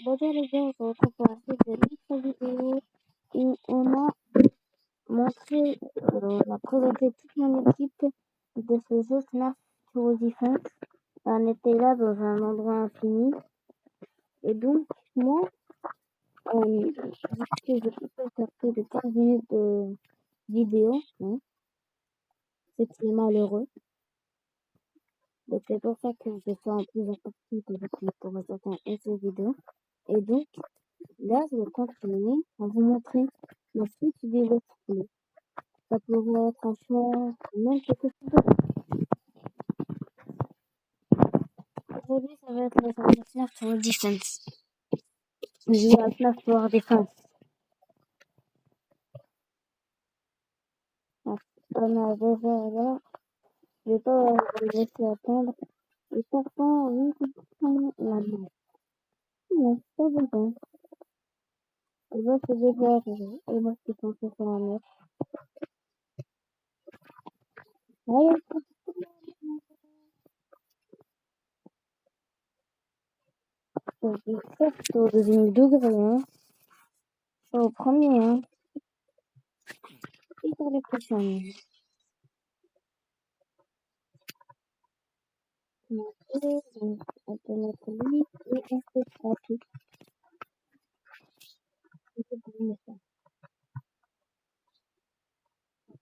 Bonjour les gars, on se retrouve pour la suite de notre vidéo et on a présenté toute mon équipe de ce jeu FNAF Tower Defense. On était là dans un endroit infini et donc moi, vu que je peux faire plus de 15 minutes de vidéo, hein, c'est malheureux. Donc c'est pour ça que je fais en plusieurs parties pour sortir une seule vidéo. Et donc là, je vais continuer à vous montrer la suite du let's play. Ça pourrait être un choix, même quelque chose d'autre. Aujourd'hui, ça va être la FNAF Tower Defense. Je joue à FNAF Tower Defense. On a déjà là, je vais pas vous laisser attendre. Et pourtant, oui, la main. Non, pas besoin. Et là, c'est déjà arrivé. Et moi, je suis censé faire un mur. Allez, certes, au deuxième degré, hein. Pas au premier, hein. Et pour les prochaines. Donc, on peut mettre lui et on fait ça tout. Et c'est pour le faire.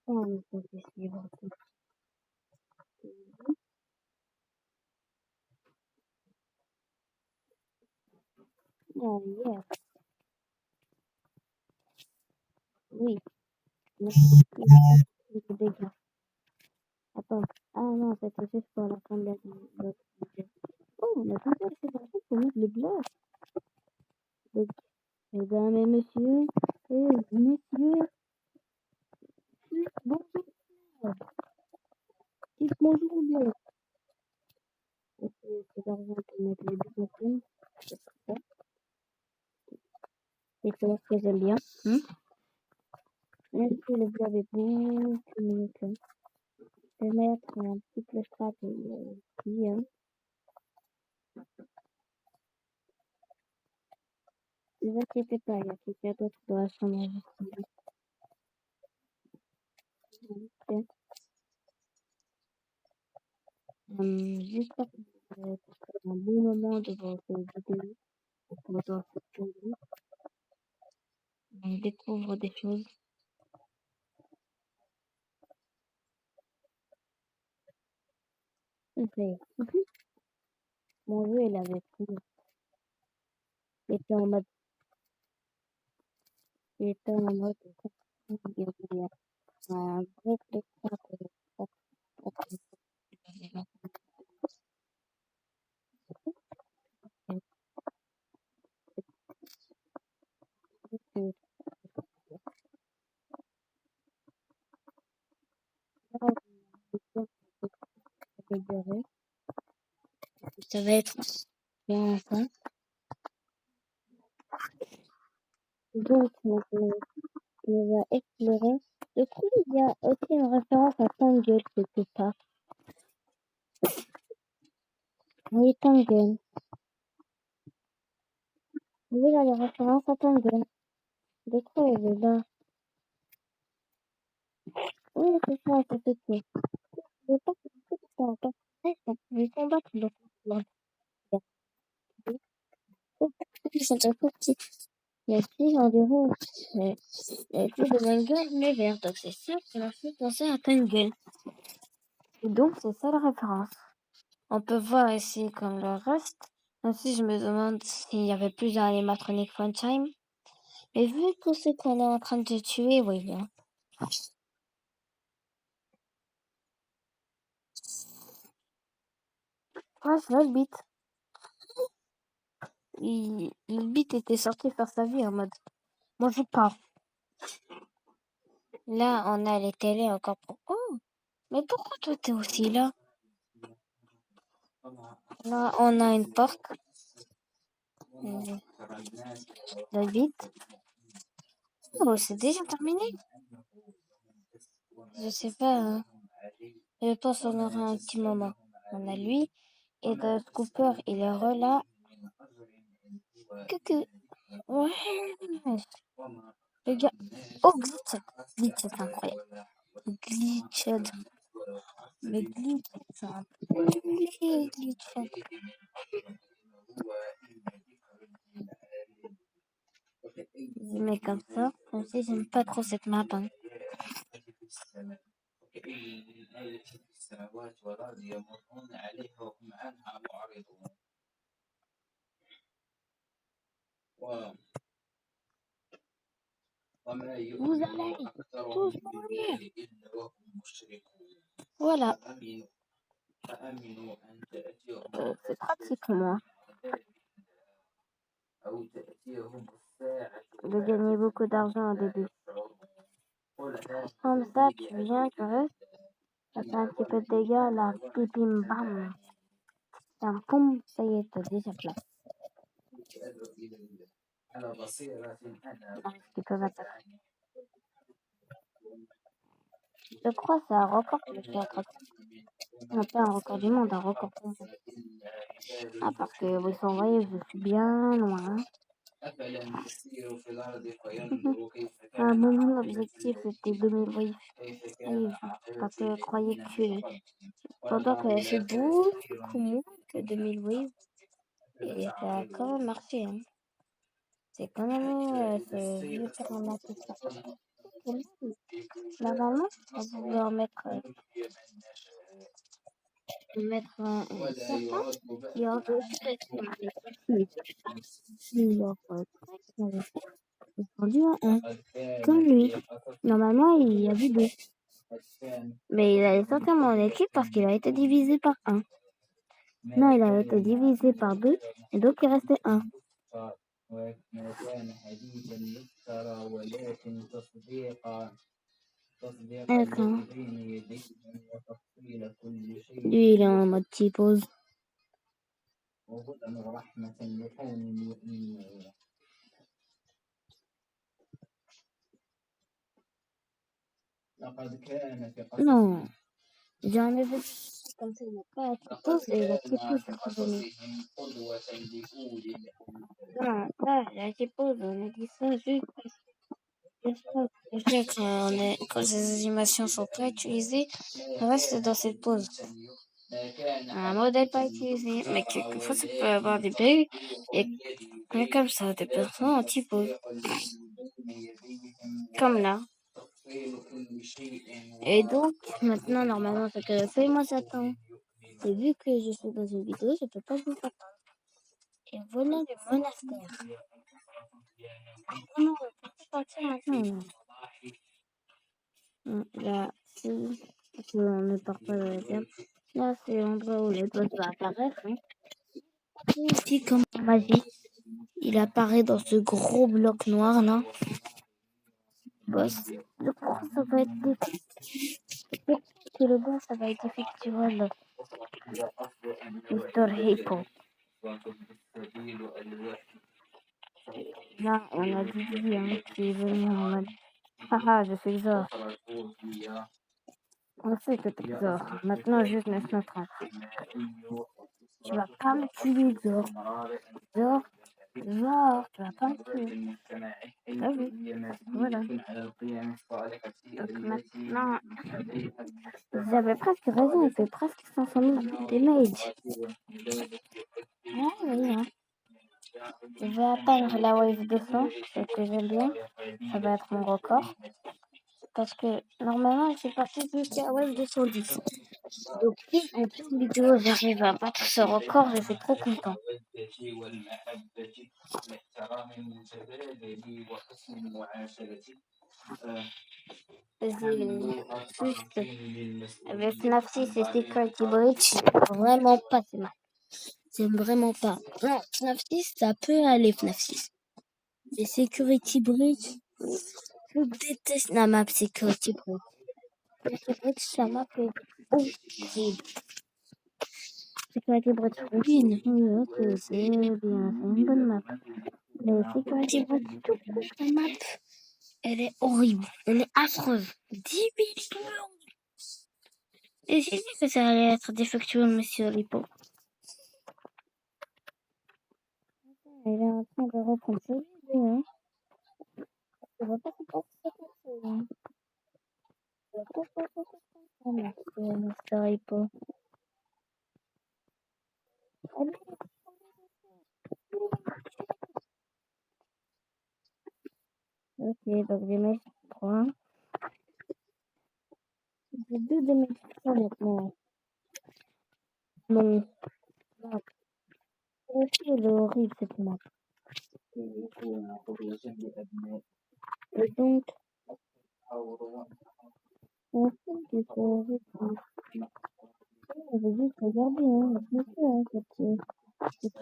Ça, on peut suivre tout. Oh, yeah. Oui. C'est dégâts. Attends. Ah non, c'était juste pour la fin de la vidéo. Oh, on a tout fait par contre pour mettre le bloc. Donc, mesdames et messieurs, bonjour. Dites bonjour au bloc. C'est d'argent pour mettre les deux personnes. C'est ça. C'est clair que j'aime bien. Même si le bloc est beaucoup mieux que. Je vais mettre un petit peu strap ici, hein. Ne vous inquiétez pas, il y a quelqu'un d'autre dans la chambre. J'espère que vous avez passé un bon moment devant cette vidéo. Dans cette vidéo, on découvre des choses. Okay. Mon jeu, il avait pris. Il était en mode. Il était en mode. Il y avait un gros écran de. Ça va être bien ça. Donc, on va explorer. Je trouve qu'il y a aussi une référence à Tangle quelque part. Oui, Tangle. Oui, là, les références à Tangle. Je crois elle est là. Oui, c'est ça, c'est tout. Je vais pas que je vais combattre le ils sont un peu petits. Il y a plus environ, il y a plus de manga, mais vert. Donc c'est ça qui m'a fait penser à Tangle. Et donc c'est ça la référence. On peut voir ici comme le reste. Ainsi je me demande s'il y avait plus d'animatronic Fun Time. Mais vu tout ce qu'on est en train de tuer, oui. Hein. Ouais, je vois le beat. Le beat était sorti faire sa vie en mode. Moi je pars. Là on a les télés encore pour. Oh! Mais pourquoi toi t'es aussi là? Là on a une porte. Le beat. Oh, c'est déjà terminé? Je sais pas. Hein. Je pense qu'on aura un petit moment. On a lui. Et de Cooper, il est là. Que... Ouais. Les gars. Oh, Glitched. Glitched, incroyable. Glitched. Mais Glitched, c'est un peu Glitched. Mais comme ça, aussi, j'aime pas trop cette map. Hein. Vous allez tous mourir. Voilà. C'est pratique, moi. De gagner beaucoup d'argent au début. Comme ça, tu viens, tu restes. Ça fait un petit peu de dégâts, là, pipim bam. Un poum, ça y est, t'as déjà place. Ils peuvent attaquer. Je crois que c'est un record que je suis en train de faire. Non, pas un record du monde, un record du monde. Ah, parce que vous voyez, je suis bien loin. À un moment, l'objectif c'était 2000 waves. Parce que je croyais que pendant que j'ai fait beaucoup moins que 2000 waves, et ça a quand même marché. Hein. C'est quand même je vais faire un attestation. Normalement, on pouvait en mettre un certain qui a répondu à 1. Comme lui. Normalement, il y a vu 2. Mais il allait sortir mon équipe parce qu'il a été divisé par 1. Non, il a été divisé par 2 et donc il restait 1. D'accord. Lui, il est en mode petite pause. Non. J'en ai vu comme ça, il n'a pas petite pause et la petite pause est revenue. Non, là, la petite pause, on a dit ça juste quand ces animations sont pas utilisées, on reste dans cette pause. Un modèle pas utilisé, mais quelquefois ça peut avoir des bugs et comme ça, des personnes anti-pause. Comme là. Et donc, maintenant, normalement, ce que je fais, moi j'attends. Et vu que je suis dans une vidéo, je peux pas vous attendre. Et voilà le monastère. Non, on peut partir maintenant. Là, on ne part pas de la terre. Là, c'est l'endroit où les boss vont apparaître. Hein. Ici, comme en magie, il apparaît dans ce gros bloc noir là. Boss. Je crois que ça va être difficile. Que le boss, ça va être effectivement Mr. Hippo. Là, on a Didi hein, qui est venu en mode haha, je suis Zor. On sait que t'es Zor. Maintenant, juste laisse notre enfant. Tu vas pas me tuer, Zor. Zor, tu vas pas me tuer. Ah oui, voilà. Donc maintenant, ils avaient presque raison, il fait presque 500 000 damage. Ah oui, hein. Je vais atteindre la wave 200, ce que j'aime bien. Ça va être mon record. Parce que normalement, je suis partie jusqu'à wave 210. Donc si en toute vidéo j'arrive à battre ce record, je suis trop content. Juste avec FNAF 6 et Security Breach, vraiment pas ces maps. J'aime vraiment pas. Non, FNAF 6, ça peut aller FNAF 6. Mais Security Breach, je déteste la map Security Breach. Security Breach, ça map est horrible. Security Breach, oui, ok, c'est bien, c'est une bonne map. Mais Security Breach, tout court, la map, elle est horrible, elle est affreuse. 10 millions. Et j'ai dit que ça allait être défectueux, monsieur Lipo. Il est en train de reprendre sa vie, lui, hein. Il va pas se passer comme ça, hein. Il va pas se passer comme ça, Master Hippo. Allez, ok, donc j'ai mes 3. J'ai 2 de mes 3 maintenant. Bon, là, aussi, elle est horrible cette map. Et donc, en fait, il faut horrible. On veut juste regarder, hein, bien sûr, hein, que tu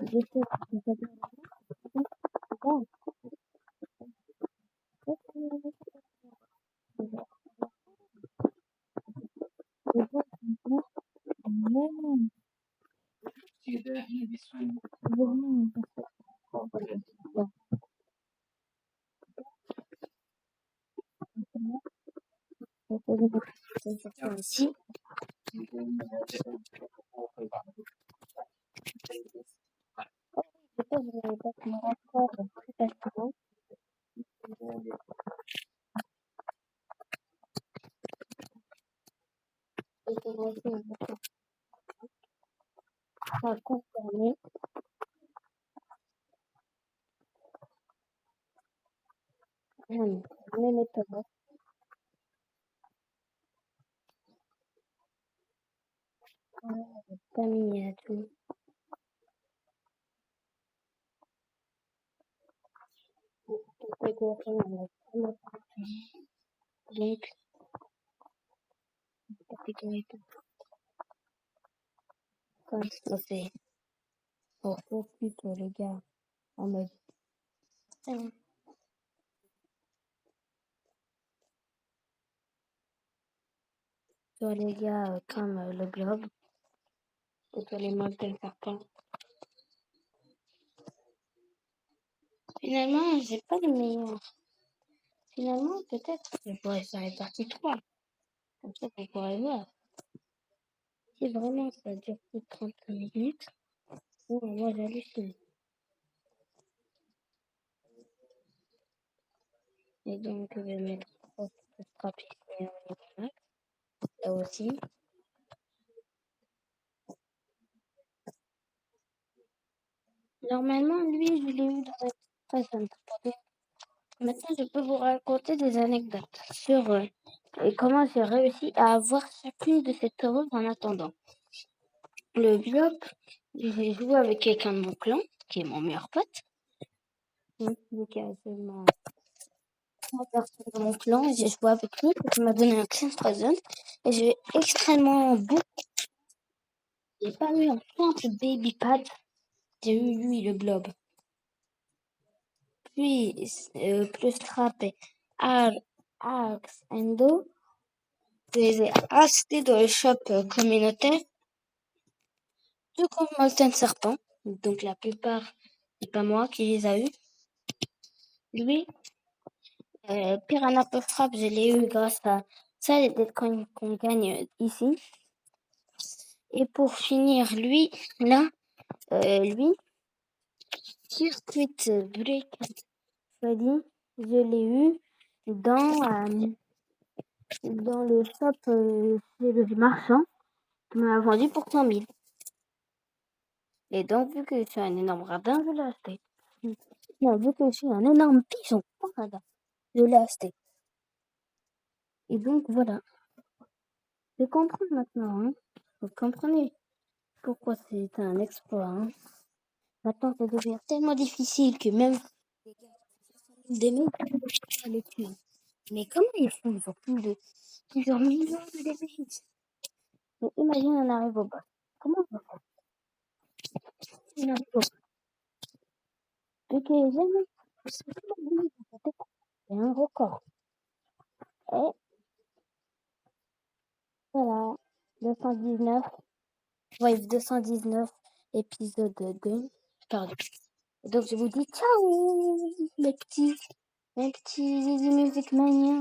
détestes, que ça te regarde. Et donc, maintenant, même, vraiment, ici. Je peux vous battre mon record très facilement. Et c'est aussi ça concerné mes méthodes. Famille et tout. Donc, catégorie comme ça fait. On fait plutôt les gars en mode. Soit les gars comme le globe. Et soit les modes de serpent. Finalement, j'ai pas les meilleurs. Finalement, peut-être que je pourrais faire les parties 3. Comme ça, on pourrait voir. Si vraiment ça dure plus de 35 minutes, moi j'hallucine. Et donc, je vais mettre ce strap ici au niveau max. Là aussi. Normalement, lui, je l'ai eu dans un présent. Maintenant, je peux vous raconter des anecdotes sur comment j'ai réussi à avoir chacune de ces taureaux en attendant. Le bloc, j'ai joué avec quelqu'un de mon clan, qui est mon meilleur pote. Donc, il y a seulement 3 personnes de mon clan, et j'ai joué avec lui, il m'a donné un clan present, et j'ai extrêmement beaucoup. J'ai pas eu un simple baby pad, j'ai eu lui, le blob. Puis, plus frappé Axe Endo, je les ai achetés dans le shop communautaire. Tout comme Molten Serpent, donc la plupart, c'est pas moi qui les a eu. Lui, Piranha Puff Frappe, je l'ai eu grâce à ça, les deadcoins qu'on gagne ici. Et pour finir, lui, là, lui, Circuit Break Freddy, je l'ai eu dans le shop chez le marchand qui m'a vendu pour 100 000. Et donc, vu que je suis un énorme radin, je l'ai acheté. Non, vu que je suis un énorme pigeon, pas radin, je l'ai acheté. Et donc, voilà. Je comprends maintenant, hein. Vous comprenez pourquoi c'est un exploit, hein. Maintenant, ça devient tellement difficile que même des mecs peuvent les tuer. Mais comment ils font? Ils ont plusieurs millions de damage. Mais imagine, on arrive au boss. Comment on va faire? On arrive au boss. Et que jamais, c'est un record. Et voilà, 219, Wave 219, épisode 2. Pardon. Donc je vous dis ciao, mes petits Zizi Music Mania.